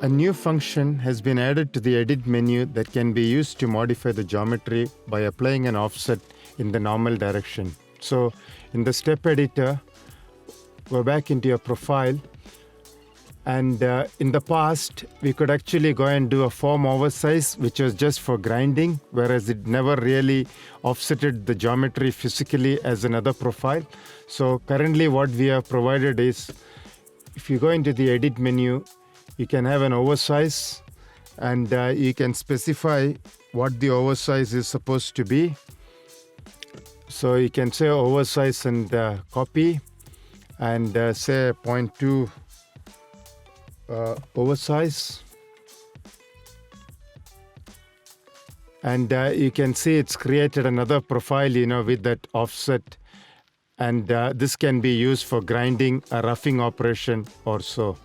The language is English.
A new function has been added to the edit menu that can be used to modify the geometry by applying an offset in the normal direction. So in the step editor, go back into your profile, and in the past we could actually go and do a form oversize, which was just for grinding, whereas it never really offsetted the geometry physically as another profile. So currently what we have provided is, if you go into the edit menu, you can have an oversize, and you can specify what the oversize is supposed to be. So you can say oversize and copy, and say 0.2 oversize, and you can see it's created another profile, with that offset, and this can be used for grinding, a roughing operation or so.